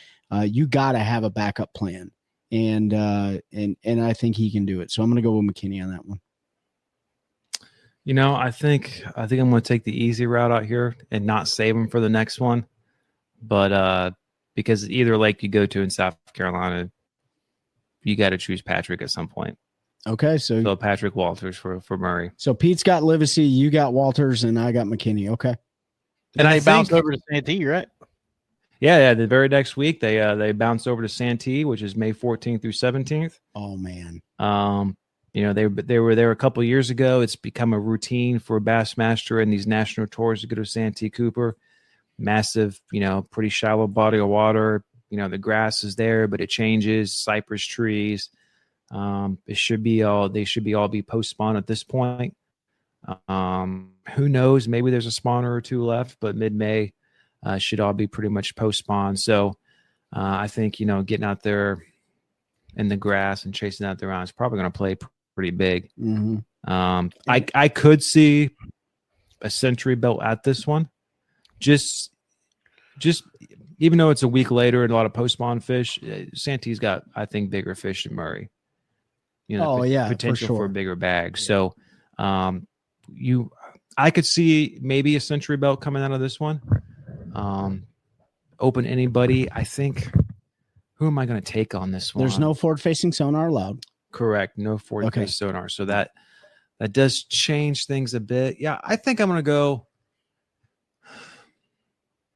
you got to have a backup plan. And I think he can do it. So I'm going to go with McKinney on that one. I think I'm going to take the easy route out here and not save him for the next one. But because either lake you go to in South Carolina, you got to choose Patrick at some point. Okay, so Patrick Walters for Murray. So Pete's got Livesey, you got Walters, and I got McKinney. Okay, and I bounced over to Santee, right? Yeah. The very next week they bounced over to Santee, which is May 14th through 17th. Oh man. They were there a couple years ago. It's become a routine for Bassmaster and these national tours to go to Santee Cooper. Massive, pretty shallow body of water. The grass is there, but it changes. Cypress trees. They should all be post spawn at this point. Who knows? Maybe there's a spawner or two left, but mid-May should all be pretty much post spawn. So I think getting out there in the grass and chasing out there on is probably going to play pretty big. I could see a century belt at this one, just even though it's a week later and a lot of post spawn fish, Santee's got, I think, bigger fish than Murray. Potential for a bigger bag. So I could see maybe a century belt coming out of this one. Open anybody. I think, who am I going to take on this one? There's no forward facing sonar allowed. Correct. No forward face sonar. So that does change things a bit. Yeah, I think I'm going to go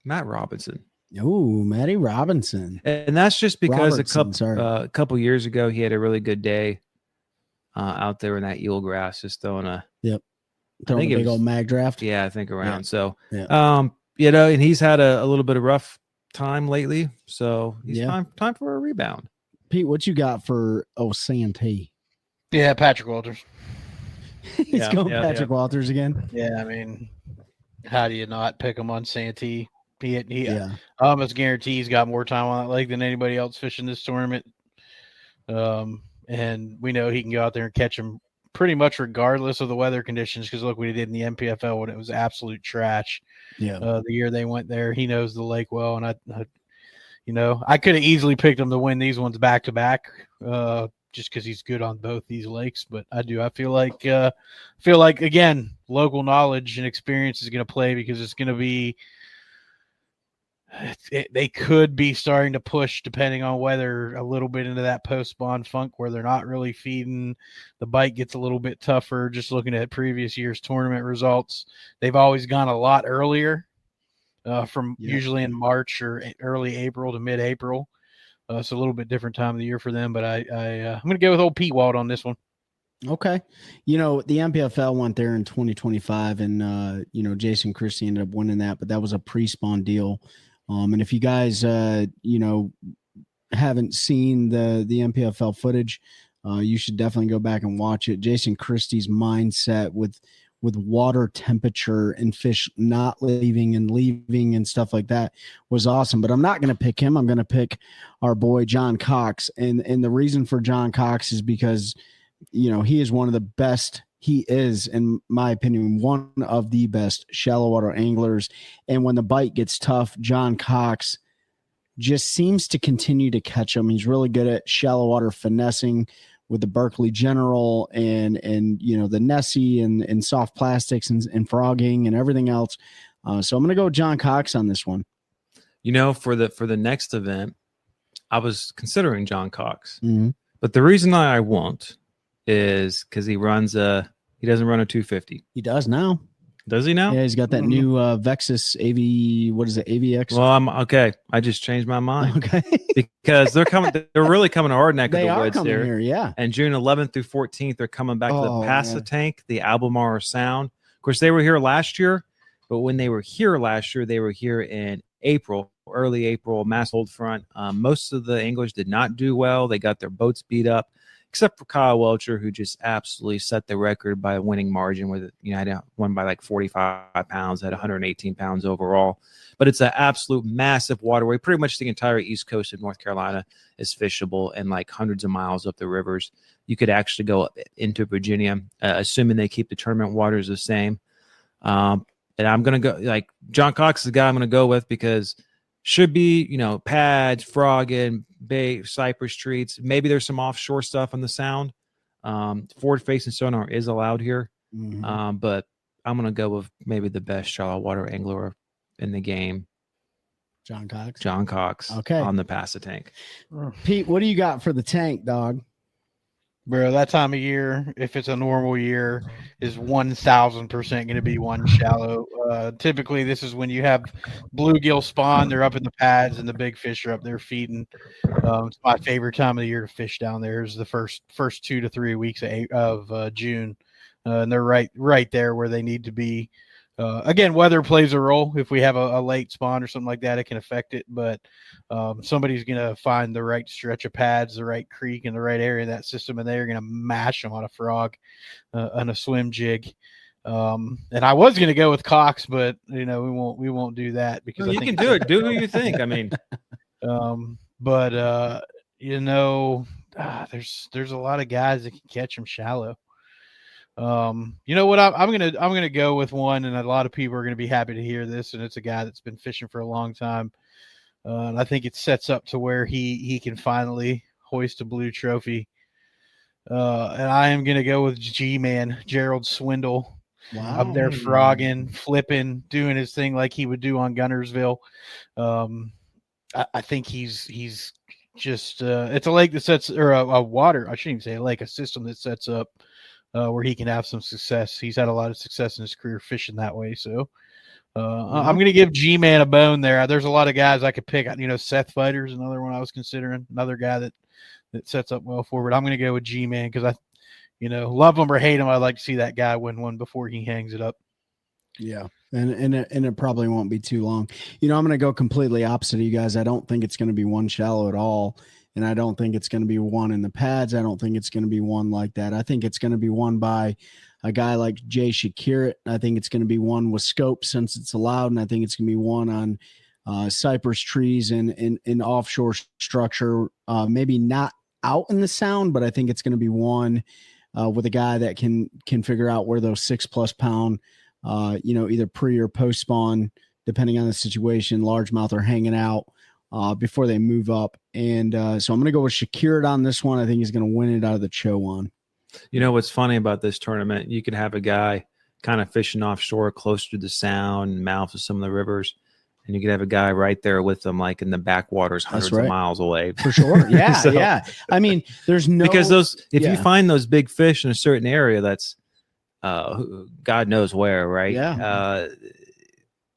Matt Robinson. Ooh, Matty Robinson. And that's just because a couple years ago, he had a really good day out there in that eelgrass, just throwing a big old mag draft. Yeah, I think around. Yeah. So, and he's had a little bit of rough time lately. So he's time for a rebound. Pete, what you got for Santee? Yeah, Patrick Walters. He's going Patrick Walters again. Yeah, I mean, how do you not pick him on Santee? He I almost guarantee he's got more time on that lake than anybody else fishing this tournament. And we know he can go out there and catch them pretty much regardless of the weather conditions. Because look what he did in the MPFL when it was absolute trash. Yeah, the year they went there, he knows the lake well, and I could have easily picked him to win these ones back to back, just because he's good on both these lakes. But I feel like again, local knowledge and experience is going to play, because it's going to be. They could be starting to push, depending on weather, a little bit into that post-spawn funk where they're not really feeding. The bite gets a little bit tougher. Just looking at previous year's tournament results, they've always gone a lot earlier, usually in March or early April to mid-April. It's a little bit different time of the year for them, but I'm going to go with old Pete Wald on this one. Okay. The MPFL went there in 2025, and, Jason Christie ended up winning that, but that was a pre-spawn deal. And if you guys, haven't seen the MPFL footage, you should definitely go back and watch it. Jason Christie's mindset with water temperature and fish not leaving and stuff like that was awesome. But I'm not going to pick him. I'm going to pick our boy John Cox. And the reason for John Cox is because, he is one of the best. He is, in my opinion, one of the best shallow water anglers. And when the bite gets tough, John Cox just seems to continue to catch them. He's really good at shallow water finessing with the Berkeley General and the Nessie and soft plastics and frogging and everything else. So I'm going to go with John Cox on this one. For the next event, I was considering John Cox, but the reason I won't is because he doesn't run a 250. He does now. Does he now? Yeah, he's got that new Vexus AV. What is it? AVX. Well, I'm okay. I just changed my mind. Okay, because they're coming. They're really coming to our neck of the woods coming here. Yeah. And June 11th through 14th, they're coming back to the Passatank, the Albemarle Sound. Of course, they were here last year, but when they were here last year, they were here in April, early April, mass hold front. Most of the anglers did not do well. They got their boats beat up, except for Kyle Welcher, who just absolutely set the record by a winning margin with, I won by like 45 pounds, had 118 pounds overall. But it's an absolute massive waterway. Pretty much the entire east coast of North Carolina is fishable, and like hundreds of miles up the rivers. You could actually go up into Virginia, assuming they keep the tournament waters the same. And I'm going to go, like, John Cox is the guy I'm going to go with because should be, pads, frogging, bait, cypress treats. Maybe there's some offshore stuff on the Sound. Forward-facing sonar is allowed here. But I'm going to go with maybe the best shallow water angler in the game. John Cox. Okay. On the Passatank. Pete, what do you got for the tank, dog? Bro, that time of year, if it's a normal year, is 1,000% going to be one shallow. Typically, this is when you have bluegill spawn. They're up in the pads, and the big fish are up there feeding. It's my favorite time of the year to fish down there. Is the first 2 to 3 weeks of June, and they're right there where they need to be. Again, weather plays a role. If we have a late spawn or something like that, it can affect it. But somebody's going to find the right stretch of pads, the right creek, and the right area in that system, and they're going to mash them on a frog, on a swim jig. And I was going to go with Cox, but we won't do that because you can do it. Do who you think. I mean, there's a lot of guys that can catch them shallow. You know what? I'm gonna go with one, and a lot of people are gonna be happy to hear this. And it's a guy that's been fishing for a long time, and I think it sets up to where he can finally hoist a blue trophy. And I am gonna go with G-Man Gerald Swindle. Wow. Up there frogging, flipping, doing his thing like he would do on Gunnersville. I think he's just it's a lake that sets, or a water, I shouldn't even say a lake, a system that sets up where he can have some success. He's had a lot of success in his career fishing that way. So I'm going to give G-Man a bone there. There's a lot of guys I could pick. Seth Fighter's another one I was considering, another guy that sets up well for, but I'm going to go with G-Man because love him or hate him, I'd like to see that guy win one before he hangs it up. Yeah. And it probably won't be too long. I'm going to go completely opposite of you guys. I don't think it's going to be one shallow at all. And I don't think it's going to be one in the pads. I don't think it's going to be one like that. I think it's going to be won by a guy like Jay Shakir. I think it's going to be one with scope since it's allowed. And I think it's going to be one on cypress trees and in offshore structure. Maybe not out in the sound, but I think it's going to be one with a guy that can figure out where those 6+ pound, either pre or post spawn, depending on the situation, largemouth are hanging out before they move up. And so I'm going to go with Shakir on this one. I think he's going to win it out of the Chowan. What's funny about this tournament, you could have a guy kind of fishing offshore close to the sound and mouths of some of the rivers, and you could have a guy right there with them, like in the backwaters, hundreds of miles away. For sure. Yeah. So, yeah. I mean, there's no, because if you find those big fish in a certain area, that's God knows where, right? Yeah.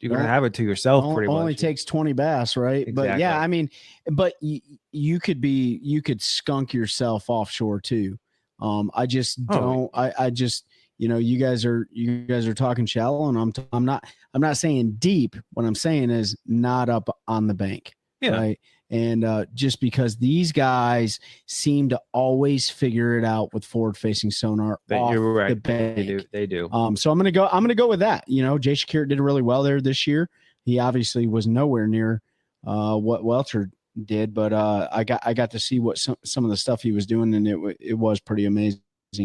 You're going to have it to yourself pretty much. Only takes 20 bass, right? Exactly. But yeah, I mean, but you could skunk yourself offshore too. I just don't. I just, you guys are talking shallow, and I'm not saying deep. What I'm saying is not up on the bank, right? And just because these guys seem to always figure it out with forward-facing sonar, you're right. The bank. They do. So I'm gonna go with that. Jay Shakir did really well there this year. He obviously was nowhere near what Welcher did, but I got to see what some of the stuff he was doing, and it was pretty amazing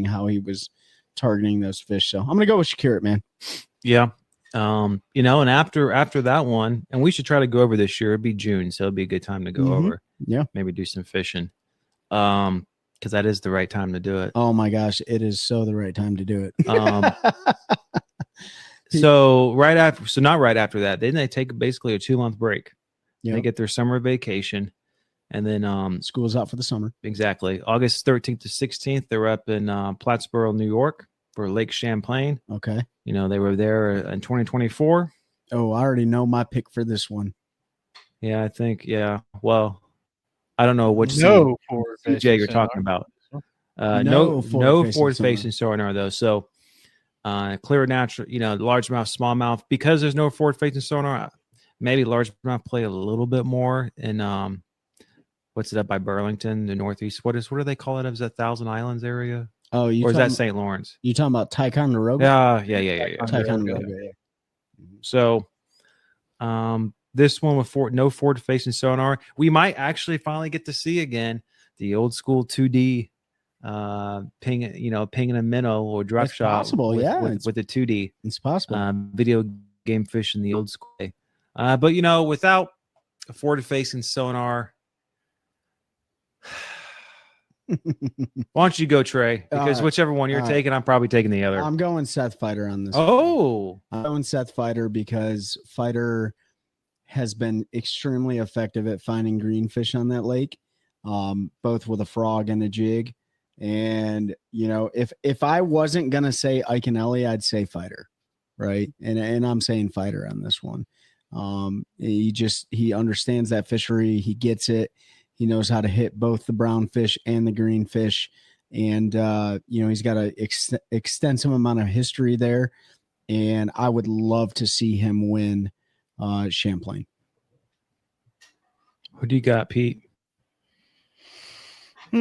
how he was targeting those fish. So I'm gonna go with Shakir, man. Yeah. And after that one, and we should try to go over this year. It'd be June, so it'd be a good time to go over. Yeah, maybe do some fishing. Because that is the right time to do it. Oh my gosh, it is so the right time to do it. So not right after that. Then they take basically a 2-month break. Yep. They get their summer vacation, and then school's out for the summer. Exactly. August 13th to 16th, they're up in Plattsboro, New York for Lake Champlain. Okay. They were there in 2024. Oh, I already know my pick for this one. Yeah, I think. Yeah. Well, I don't know which CJ you're talking about. No forward-facing sonar though. So clear natural, largemouth, smallmouth, because there's no forward-facing sonar. Maybe largemouth play a little bit more in what's it up by Burlington, the Northeast? What do they call it? Is that Thousand Islands area? Oh, or is that St. Lawrence? You talking about Ticonderoga? Yeah. Ticonderoga. Yeah. So, this one with no forward-facing sonar, we might actually finally get to see again the old school 2D pinging a minnow or drop shot. Possible, with the 2D. It's possible. Video game fishing the old school way. But without a forward-facing sonar. Why don't you go, Trey? Because whichever one you're taking, I'm probably taking the other. I'm going Seth Fighter on this. Oh, I'm going Seth Fighter because Fighter has been extremely effective at finding greenfish on that lake, both with a frog and a jig. And if I wasn't gonna say Ike and Ellie, I'd say Fighter, right? And I'm saying Fighter on this one. He understands that fishery. He gets it. He knows how to hit both the brown fish and the green fish. And, he's got an extensive amount of history there. And I would love to see him win Champlain. Who do you got, Pete? Are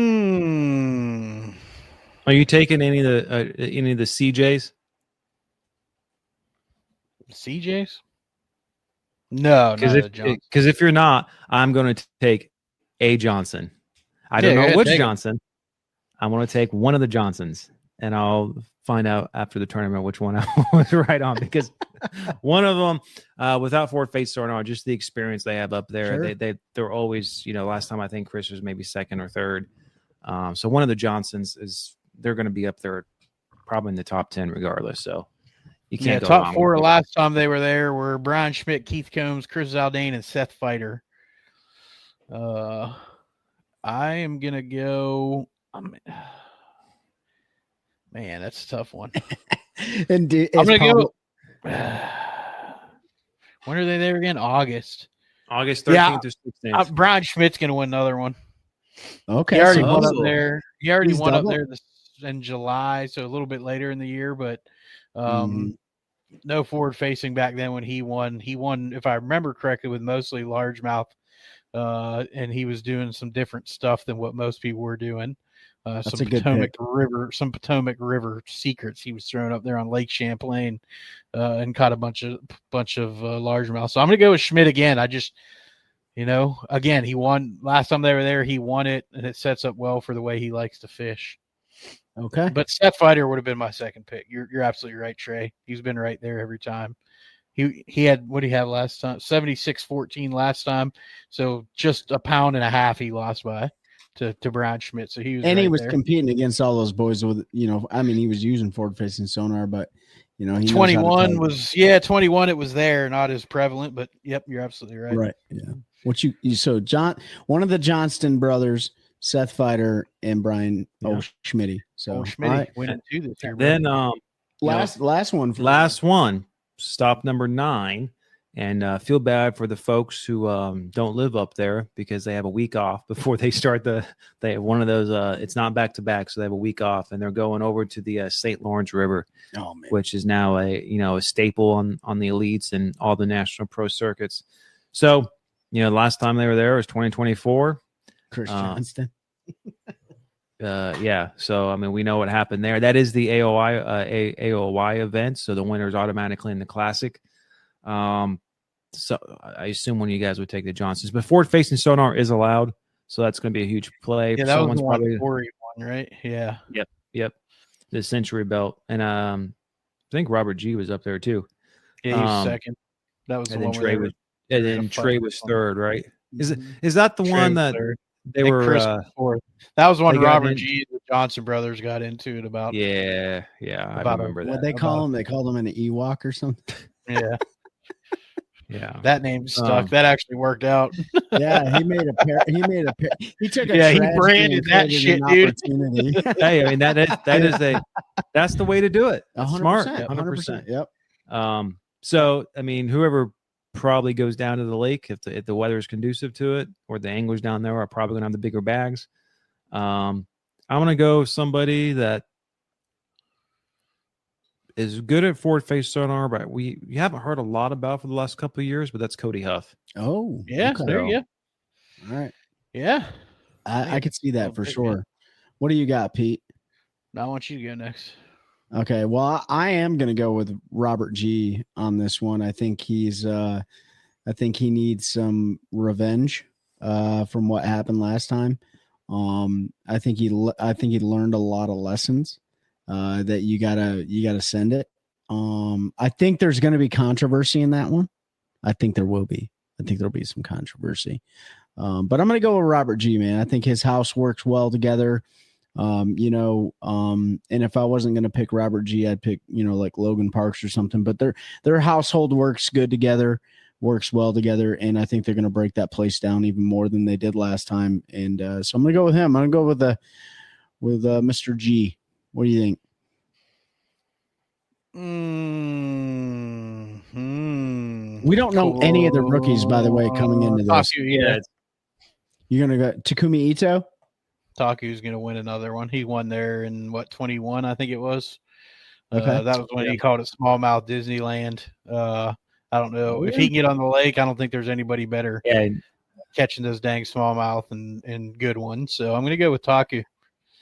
you taking any of the CJs? CJs? No, because if you're not, I'm going to take A. Johnson. I don't know which Johnson. I'm going to take one of the Johnsons, and I'll find out after the tournament which one I was right on, because one of them, without forward face sonar, just the experience they have up there, Sure. they're always, last time I think Chris was maybe second or third. So one of the Johnsons they're going to be up there probably in the top 10 regardless. So you can't go top wrong 4 with it. last time they were there were Brian Schmidt, Keith Combs, Chris Zaldane, and Seth Fighter. I am going to go. Man, that's a tough one. And I'm going to go. When are they there again? August 13th to 16th. Brian Schmidt's going to win another one. Okay. He already won up there. He already He's won double? up there in July, so a little bit later in the year, but no forward facing back then when he won. He won, if I remember correctly, with mostly largemouth, and he was doing some different stuff than what most people were doing. Some Potomac River secrets he was throwing up there on Lake Champlain, and caught a bunch of largemouth. So I'm going to go with Schmidt again. I just, again, he won last time they were there. He won it, and it sets up well for the way he likes to fish. Okay. But Seth Fighter would have been my second pick. You're absolutely right, Trey. He's been right there every time. He had, what did he have last time? 76-14 last time. So just a pound and a half he lost by to Brian Schmidt. So he was, and right he was there. competing against all those boys with, he was using forward facing sonar, but he 21 was 21. It was there, not as prevalent, but yep, you're absolutely right. Right. Yeah. So John, one of the Johnston brothers, Seth Fighter and Brian Schmitty. So Schmitty winning too this year. Then last one, stop number 9. And feel bad for the folks who don't live up there because they have a week off before they start they have one of those, it's not back to back. So they have a week off and they're going over to the St. Lawrence River, which is now a staple on the elites and all the national pro circuits. So, last time they were there was 2024. Chris Johnston. Yeah. So, we know what happened there. That is the AOY event. So the winner is automatically in the classic. So I assume one of you guys would take the Johnsons, but forward facing sonar is allowed. So that's going to be a huge play. Yeah, that was the one Corey won, right? Yeah. Yep. The Century Belt. And I think Robert G was up there too. Yeah, he was second. That was the one Trey was, and then Trey was third, right? Is that the one that they were fourth? That was one Robert G, the Johnson brothers got into it about. Yeah, I remember that. What they call him? They called him an Ewok or something. Yeah. Yeah, that name stuck. That actually worked out. Yeah, he made a pair. He took a he branded that shit, dude. Hey, that's the way to do it. 100%, Smart, 100%. Yep. So whoever probably goes down to the lake if the weather is conducive to it, or the anglers down there are probably gonna have the bigger bags. I'm gonna go somebody that is good at forward face sonar, but we haven't heard a lot about for the last couple of years, but that's Cody Huff. Oh, yeah. Okay. There you go. All right. Yeah. I could see that for sure. What do you got, Pete? I want you to go next. Okay. Well, I am going to go with Robert G on this one. I think he needs some revenge from what happened last time. I think he learned a lot of lessons. That you gotta send it. I think there's going to be controversy in that one. I think there will be. I think there'll be some controversy. But I'm going to go with Robert G, man. I think his house works well together. And if I wasn't going to pick Robert G, I'd pick, like Logan Parks or something, but their household works good together, works well together. And I think they're going to break that place down even more than they did last time. And so I'm going to go with him. I'm going to go with Mr. G. What do you think? Mm-hmm. We don't know any of the rookies, by the way, coming into this. Taku, yeah. You're going to go Takumi Ito? Taku's going to win another one. He won there in 21, I think it was. Okay. That was when he called it Smallmouth Disneyland. I don't know. If he can get on the lake, I don't think there's anybody better catching those dang smallmouth and good ones. So I'm going to go with Taku.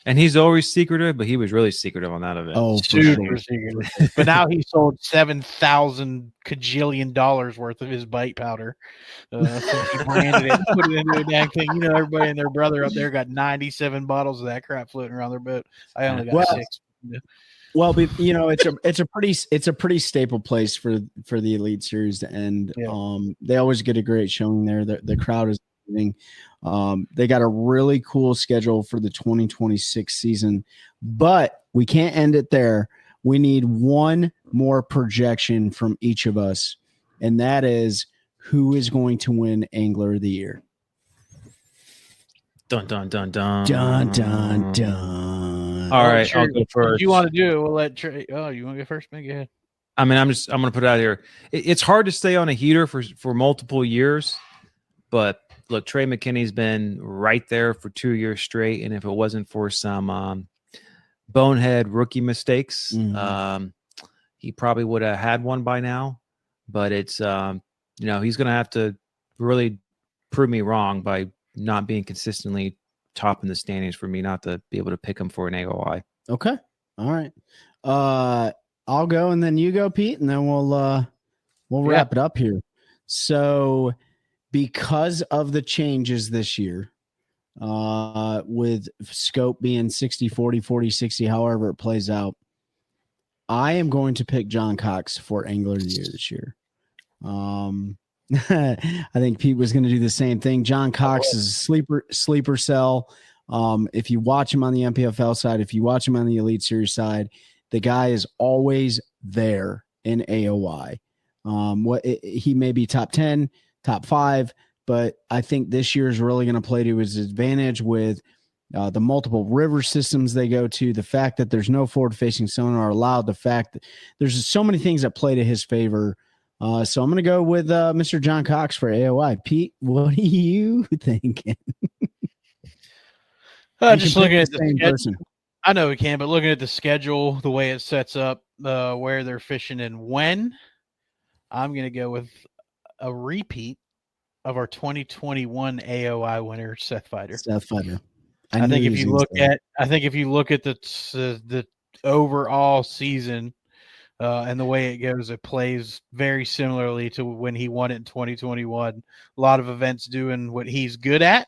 And he's always secretive, but he was really secretive on that event. Oh, super secretive. But now he sold $7,000 cajillion worth of his bite powder. Since he branded it, put it into a dang thing. Everybody and their brother up there got 97 bottles of that crap floating around their boat. I only got 6. Well, it's a pretty staple place for the Elite Series to end. Yeah. They always get a great showing there. The crowd is amazing. They got a really cool schedule for the 2026 season, but we can't end it there. We need one more projection from each of us, and that is who is going to win Angler of the Year. Dun dun dun dun Dun dun dun. All right, I'll go first. If you want to do it, we'll let Trey. Oh, you want to go first? Man, go ahead. I mean, I'm going to put it out here. It's hard to stay on a heater for multiple years, but look, Trey McKinney's been right there for 2 years straight, and if it wasn't for some bonehead rookie mistakes, he probably would have had one by now. But it's he's going to have to really prove me wrong by not being consistently top in the standings for me not to be able to pick him for an AOI. Okay. All right. I'll go and then you go, Pete, and then we'll wrap it up here. So because of the changes this year, with scope being 60, 40, 40, 60, however it plays out, I am going to pick John Cox for Angler of the Year this year. I think Pete was going to do the same thing. John Cox is a sleeper cell. If you watch him on the MPFL side, if you watch him on the Elite Series side, the guy is always there in AOI. He may be top 10, top 5, but I think this year is really going to play to his advantage with the multiple river systems they go to, the fact that there's no forward-facing sonar allowed, the fact that there's so many things that play to his favor. So I'm going to go with Mr. John Cox for AOI. Pete, what are you thinking? Just looking at the same person. I know we can, but looking at the schedule, the way it sets up, where they're fishing and when, I'm going to go with a repeat of our 2021 AOI winner, Seth Fighter. I think if you look at the overall season, and the way it goes, it plays very similarly to when he won it in 2021. A lot of events doing what he's good at,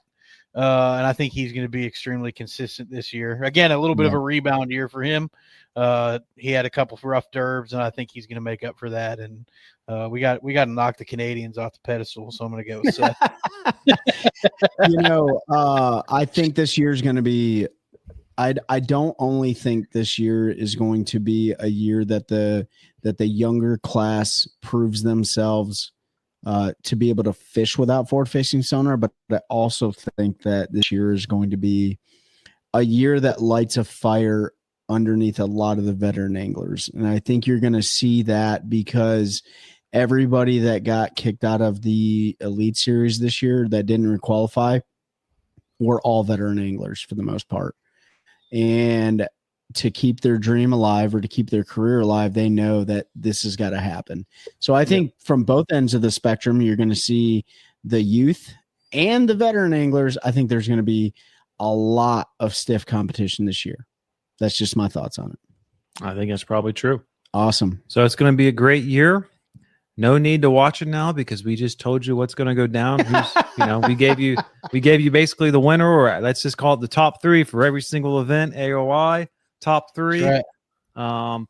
and I think he's going to be extremely consistent this year. Again, a little bit of a rebound year for him. He had a couple of rough derbs, and I think he's going to make up for that. And we got to knock the Canadians off the pedestal, so I'm going to go with Seth. I think this year's going to be. I don't only think this year is going to be a year that the younger class proves themselves to be able to fish without forward-facing sonar, but I also think that this year is going to be a year that lights a fire underneath a lot of the veteran anglers. And I think you're going to see that because everybody that got kicked out of the Elite Series this year that didn't qualify were all veteran anglers for the most part. And to keep their dream alive or to keep their career alive, they know that this has got to happen. So I think from both ends of the spectrum, you're going to see the youth and the veteran anglers. I think there's going to be a lot of stiff competition this year. That's just my thoughts on it. I think that's probably true. Awesome. So it's going to be a great year. No need to watch it now because we just told you what's going to go down. We gave you basically the winner, or let's just call it the top 3 for every single event. AOI top 3. Right.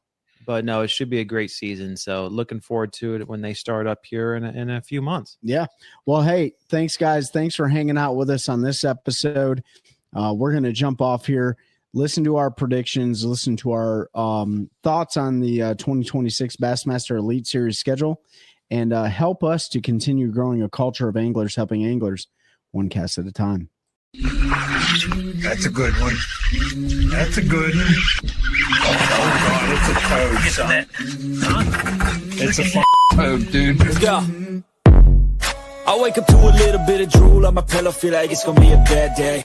But no, it should be a great season. So looking forward to it when they start up here in a few months. Yeah. Well, hey, thanks guys. Thanks for hanging out with us on this episode. We're going to jump off here. Listen to our predictions, listen to our thoughts on the 2026 Bassmaster Elite Series schedule, and help us to continue growing a culture of anglers helping anglers one cast at a time. That's a good one. That's a good one. Oh, God, it's a toad, son. It's a toad, dude. Yeah. I wake up to a little bit of drool on my pillow, feel like it's gonna be a bad day.